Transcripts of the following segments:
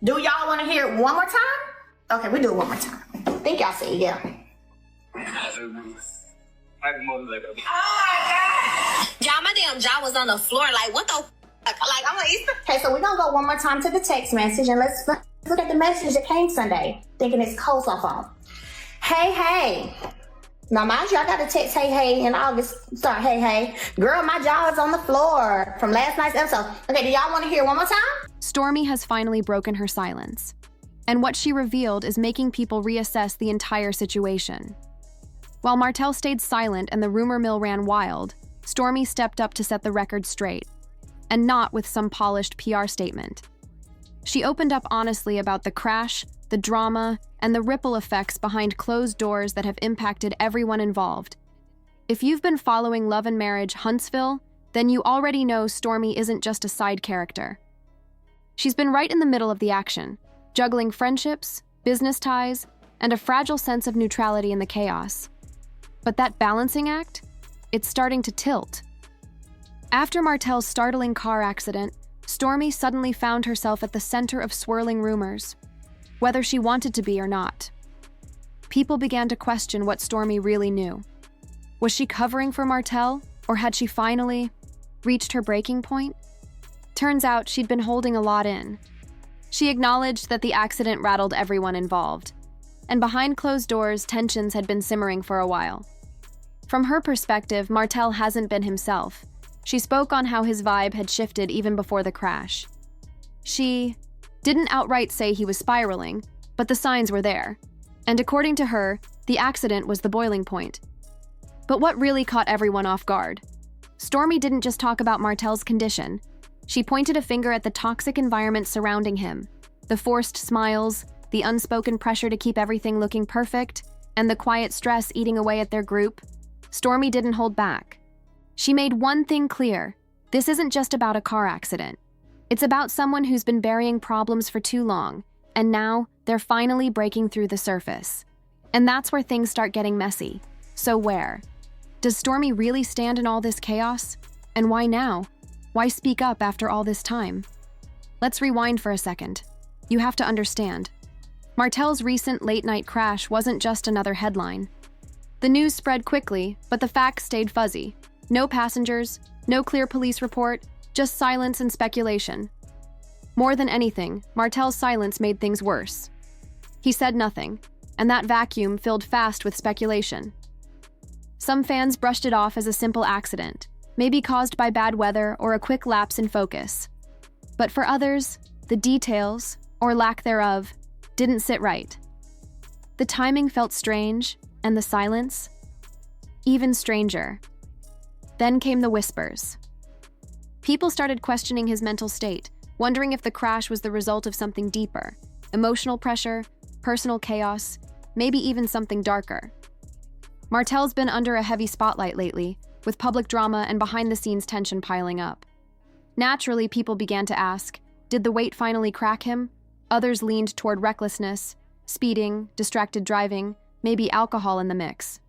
Do y'all want to hear it one more time? Okay, we do it one more time. I think y'all see, yeah. Oh my God. Y'all, my damn jaw was on the floor. Like, what the fuck? Like, I'm like, okay, so we're going to go one more time to the text message, and let's look at the message that came Sunday, thinking it's coleslaw phone. Hey. Now, mind you, I got a text, hey, in August. Sorry, hey. Girl, my jaw is on the floor from last night's episode. Okay, do y'all want to hear it one more time? Stormi has finally broken her silence. And what she revealed is making people reassess the entire situation. While Martell stayed silent and the rumor mill ran wild, Stormi stepped up to set the record straight, and not with some polished PR statement. She opened up honestly about the crash, the drama, and the ripple effects behind closed doors that have impacted everyone involved. If you've been following Love and Marriage Huntsville, then you already know Stormi isn't just a side character. She's been right in the middle of the action, juggling friendships, business ties, and a fragile sense of neutrality in the chaos. But that balancing act? It's starting to tilt. After Martell's startling car accident, Stormi suddenly found herself at the center of swirling rumors, whether she wanted to be or not. People began to question what Stormi really knew. Was she covering for Martell, or had she finally reached her breaking point? Turns out she'd been holding a lot in. She acknowledged that the accident rattled everyone involved, and behind closed doors, tensions had been simmering for a while. From her perspective, Martell hasn't been himself. She spoke on how his vibe had shifted even before the crash. She didn't outright say he was spiraling, but the signs were there. And according to her, the accident was the boiling point. But what really caught everyone off guard? Stormi didn't just talk about Martell's condition. She pointed a finger at the toxic environment surrounding him, the forced smiles, the unspoken pressure to keep everything looking perfect, and the quiet stress eating away at their group. Stormi didn't hold back. She made one thing clear: this isn't just about a car accident. It's about someone who's been burying problems for too long, and now they're finally breaking through the surface. And that's where things start getting messy. So where? Does Stormi really stand in all this chaos? And why now? Why speak up after all this time? Let's rewind for a second. You have to understand. Martell's recent late-night crash wasn't just another headline. The news spread quickly, but the facts stayed fuzzy. No passengers, no clear police report, just silence and speculation. More than anything, Martell's silence made things worse. He said nothing, and that vacuum filled fast with speculation. Some fans brushed it off as a simple accident, maybe caused by bad weather or a quick lapse in focus. But for others, the details, or lack thereof, didn't sit right. The timing felt strange, and the silence, even stranger. Then came the whispers. People started questioning his mental state, wondering if the crash was the result of something deeper: emotional pressure, personal chaos, maybe even something darker. Martell's been under a heavy spotlight lately, with public drama and behind-the-scenes tension piling up. Naturally, people began to ask, did the weight finally crack him? Others leaned toward recklessness, speeding, distracted driving, maybe alcohol in the mix.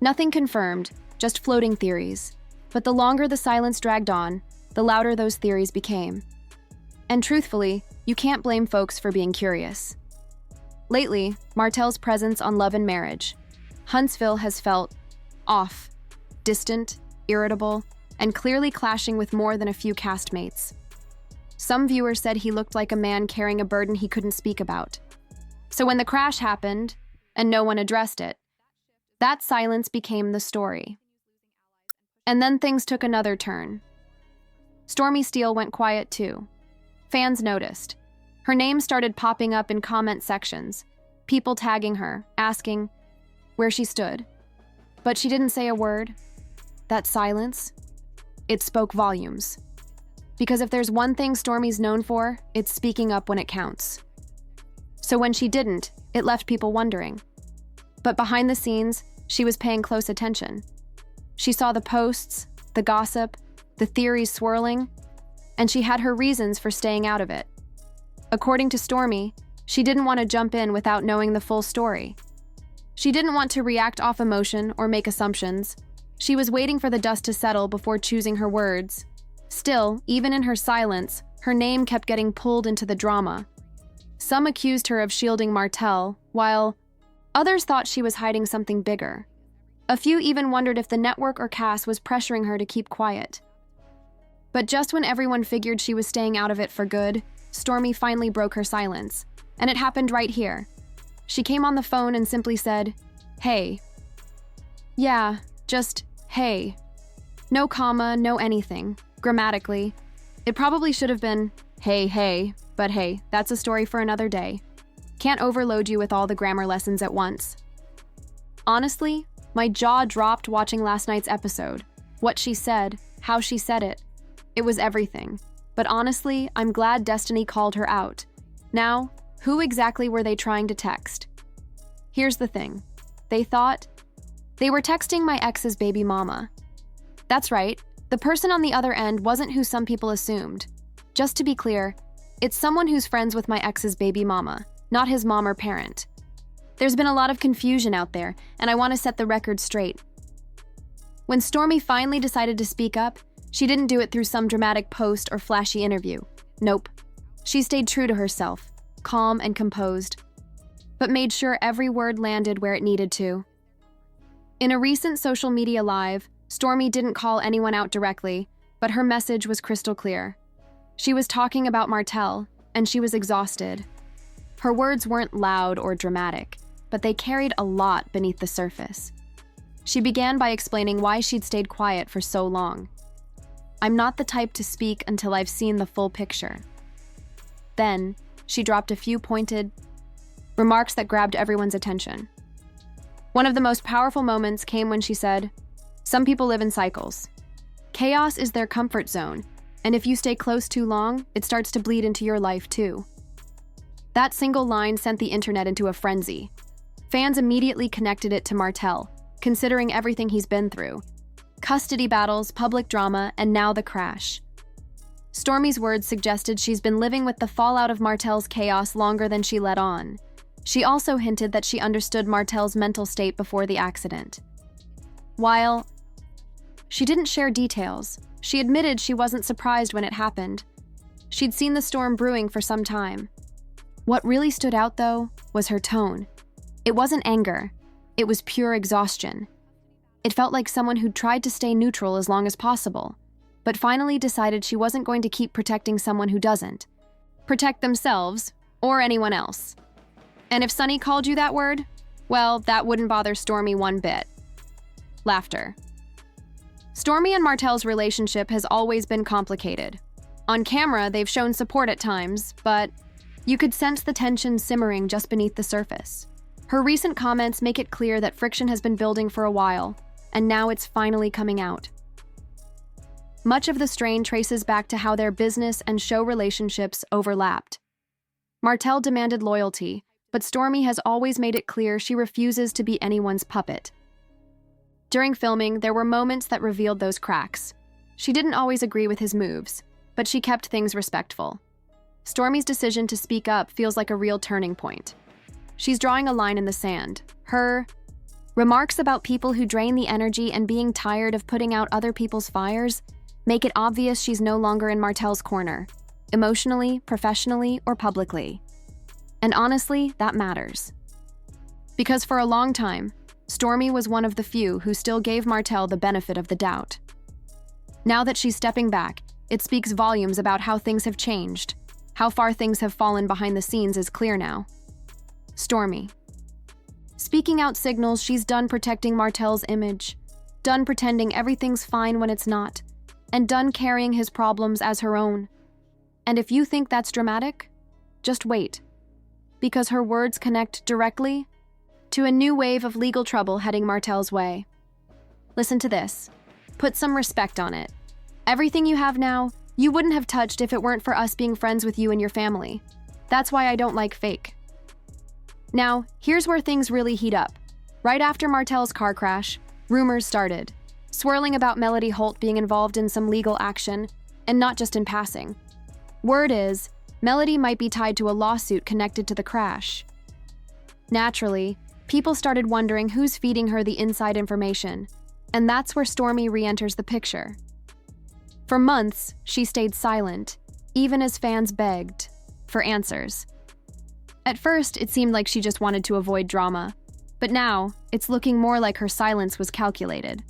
Nothing confirmed, just floating theories. But the longer the silence dragged on, the louder those theories became. And truthfully, you can't blame folks for being curious. Lately, Martell's presence on Love and Marriage Huntsville has felt off, distant, irritable, and clearly clashing with more than a few castmates. Some viewers said he looked like a man carrying a burden he couldn't speak about. So when the crash happened, and no one addressed it, that silence became the story. And then things took another turn. Stormi Steele went quiet too. Fans noticed. Her name started popping up in comment sections, people tagging her, asking where she stood. But she didn't say a word. That silence, it spoke volumes. Because if there's one thing Stormi's known for, it's speaking up when it counts. So when she didn't, it left people wondering. But behind the scenes, she was paying close attention. She saw the posts, the gossip, the theories swirling, and she had her reasons for staying out of it. According to Stormi, she didn't want to jump in without knowing the full story. She didn't want to react off emotion or make assumptions. She was waiting for the dust to settle before choosing her words. Still, even in her silence, her name kept getting pulled into the drama. Some accused her of shielding Martell, while others thought she was hiding something bigger. A few even wondered if the network or cast was pressuring her to keep quiet. But just when everyone figured she was staying out of it for good, Stormi finally broke her silence. And it happened right here. She came on the phone and simply said, "Hey." Yeah, just, "Hey." No comma, no anything. Grammatically. It probably should have been, hey, but hey, that's a story for another day. Can't overload you with all the grammar lessons at once. Honestly, my jaw dropped watching last night's episode. What she said, how she said it. It was everything. But honestly, I'm glad Destiny called her out. Now, who exactly were they trying to text? Here's the thing. They thought they were texting my ex's baby mama. That's right, the person on the other end wasn't who some people assumed. Just to be clear, it's someone who's friends with my ex's baby mama, not his mom or parent. There's been a lot of confusion out there, and I want to set the record straight. When Stormi finally decided to speak up, she didn't do it through some dramatic post or flashy interview. Nope. She stayed true to herself, calm and composed, but made sure every word landed where it needed to. In a recent social media live, Stormi didn't call anyone out directly, but her message was crystal clear. She was talking about Martell, and she was exhausted. Her words weren't loud or dramatic, but they carried a lot beneath the surface. She began by explaining why she'd stayed quiet for so long. "I'm not the type to speak until I've seen the full picture." Then, she dropped a few pointed remarks that grabbed everyone's attention. One of the most powerful moments came when she said, "Some people live in cycles. Chaos is their comfort zone, and if you stay close too long, it starts to bleed into your life too." That single line sent the internet into a frenzy. Fans immediately connected it to Martell, considering everything he's been through. Custody battles, public drama, and now the crash. Stormi's words suggested she's been living with the fallout of Martell's chaos longer than she let on. She also hinted that she understood Martell's mental state before the accident. While she didn't share details, she admitted she wasn't surprised when it happened. She'd seen the storm brewing for some time. What really stood out, though, was her tone. It wasn't anger. It was pure exhaustion. It felt like someone who'd tried to stay neutral as long as possible, but finally decided she wasn't going to keep protecting someone who doesn't protect themselves or anyone else. And if Sunny called you that word, well, that wouldn't bother Stormi one bit. Laughter. Stormi and Martell's relationship has always been complicated. On camera, they've shown support at times, but you could sense the tension simmering just beneath the surface. Her recent comments make it clear that friction has been building for a while, and now it's finally coming out. Much of the strain traces back to how their business and show relationships overlapped. Martell demanded loyalty, but Stormi has always made it clear she refuses to be anyone's puppet. During filming, there were moments that revealed those cracks. She didn't always agree with his moves, but she kept things respectful. Stormi's decision to speak up feels like a real turning point. She's drawing a line in the sand. Her remarks about people who drain the energy and being tired of putting out other people's fires make it obvious she's no longer in Martell's corner, emotionally, professionally, or publicly. And honestly, that matters. Because for a long time, Stormi was one of the few who still gave Martell the benefit of the doubt. Now that she's stepping back, it speaks volumes about how things have changed. How far things have fallen behind the scenes is clear now. Stormi. Speaking out signals she's done protecting Martell's image, done pretending everything's fine when it's not, and done carrying his problems as her own. And if you think that's dramatic, just wait. Because her words connect directly to a new wave of legal trouble heading Martell's way. Listen to this. Put some respect on it. Everything you have now, you wouldn't have touched if it weren't for us being friends with you and your family. That's why I don't like fake. Now, here's where things really heat up. Right after Martell's car crash, rumors started, swirling about Melody Holt being involved in some legal action, and not just in passing. Word is, Melody might be tied to a lawsuit connected to the crash. Naturally, people started wondering who's feeding her the inside information, and that's where Stormi re-enters the picture. For months, she stayed silent, even as fans begged for answers. At first, it seemed like she just wanted to avoid drama, but now, it's looking more like her silence was calculated.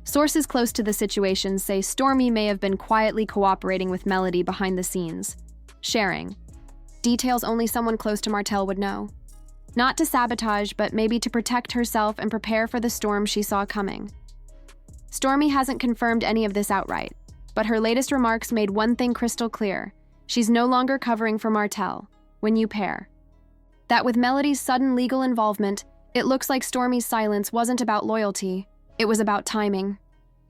Sources close to the situation say Stormi may have been quietly cooperating with Melody behind the scenes, sharing details only someone close to Martell would know. Not to sabotage, but maybe to protect herself and prepare for the storm she saw coming. Stormi hasn't confirmed any of this outright, but her latest remarks made one thing crystal clear. She's no longer covering for Martell, when you pair. That with Melody's sudden legal involvement, it looks like Stormi's silence wasn't about loyalty, it was about timing.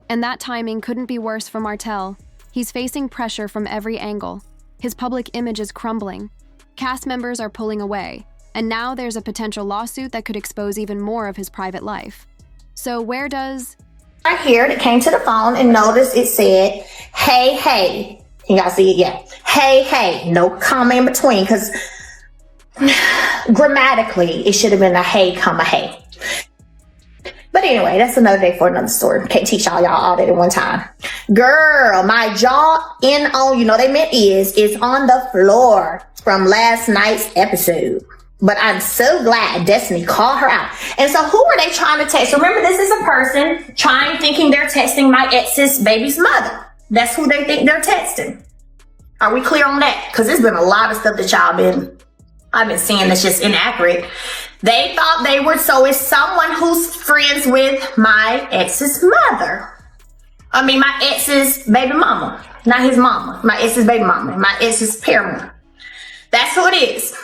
And that timing couldn't be worse for Martell. He's facing pressure from every angle. His public image is crumbling. Cast members are pulling away, and now there's a potential lawsuit that could expose even more of his private life. So where does... Right here that came to the phone and noticed it said, hey, hey. Can y'all see it? Yeah. Hey, hey. No comma in between, because grammatically it should have been a hey, comma, hey. But anyway, that's another day for another story. Can't teach y'all all that at one time. Girl, my jaw in on, they meant is on the floor from last night's episode. But I'm so glad Destiny called her out. And so who are they trying to text? Remember, this is a person thinking they're texting my ex's baby's mother. That's who they think they're texting. Are we clear on that? Because there's been a lot of stuff that I've been seeing that's just inaccurate. They thought they were, so it's someone who's friends with my ex's mother. I mean, my ex's baby mama. Not his mama. My ex's baby mama. My ex's parent. That's who it is.